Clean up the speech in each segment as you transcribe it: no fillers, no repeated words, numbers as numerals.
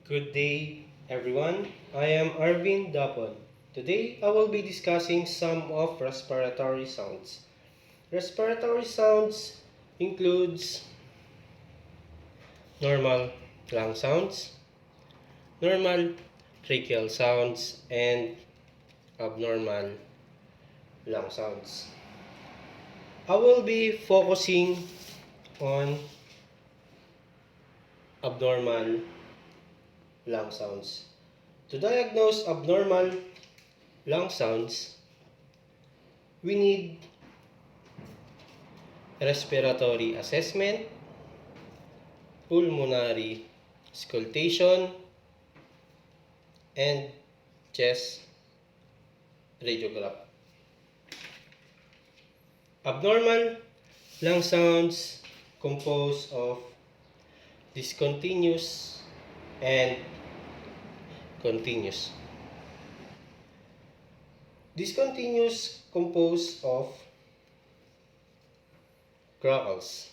Good day, everyone. I am Arvin Dapon. Today, I will be discussing some of respiratory sounds. Respiratory sounds includes normal lung sounds, normal tracheal sounds, and abnormal lung sounds. I will be focusing on abnormal lung sounds. To diagnose abnormal lung sounds, we need respiratory assessment, pulmonary auscultation, and chest radiograph. Abnormal lung sounds composed of discontinuous and continuous. Discontinuous composed of crackles.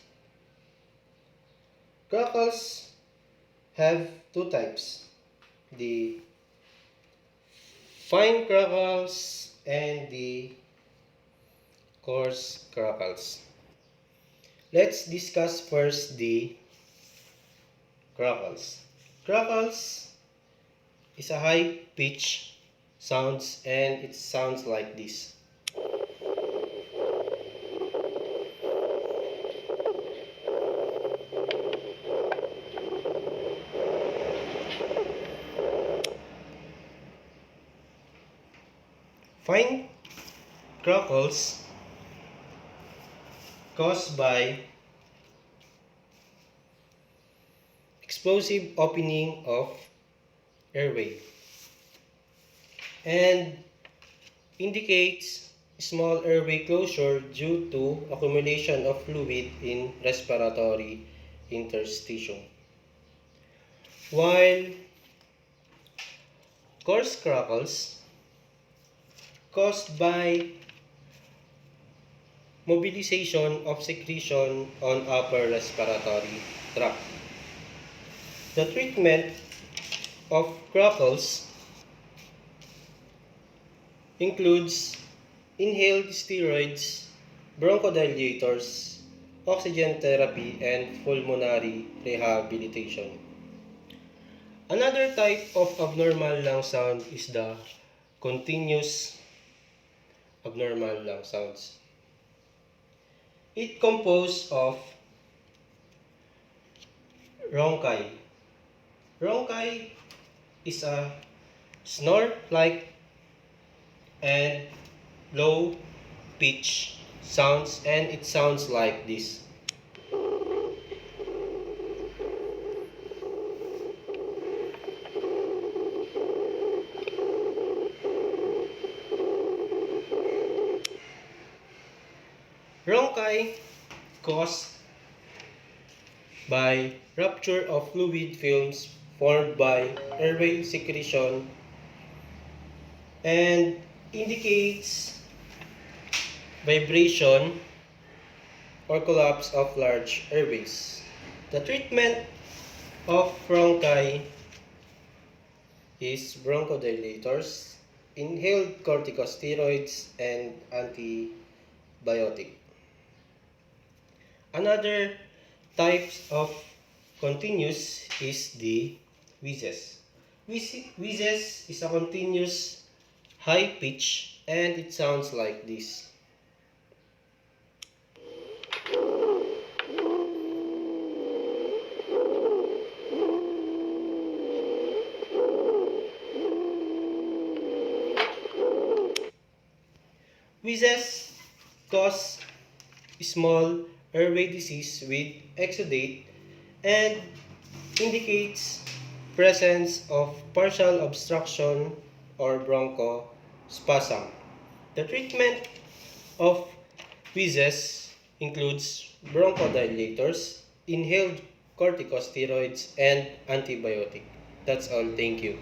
Crackles have two types, the fine crackles and the coarse crackles. Let's discuss first the crackles. Crackles is a high pitch sounds and it sounds like this. Fine crackles caused by explosive opening of airway and indicates small airway closure due to accumulation of fluid in respiratory interstitium. While coarse crackles caused by mobilization of secretion on upper respiratory tract. The treatment of crackles includes inhaled steroids, bronchodilators, oxygen therapy, and pulmonary rehabilitation. Another type of abnormal lung sound is the continuous abnormal lung sounds. It composed of rhonchi. Rhonchi is a snore-like and low pitch sounds and it sounds like this. Rhonchi caused by rupture of fluid films formed by airway secretion and indicates vibration or collapse of large airways. The treatment of rhonchi is bronchodilators, inhaled corticosteroids, and antibiotic. Another types of continuous is the wheezes. Wheezes is a continuous high pitch and it sounds like this. Wheezes cause small airway disease with exudate and indicates presence of partial obstruction or bronchospasm. The treatment of wheezes includes bronchodilators, inhaled corticosteroids, and antibiotic. That's all. Thank you.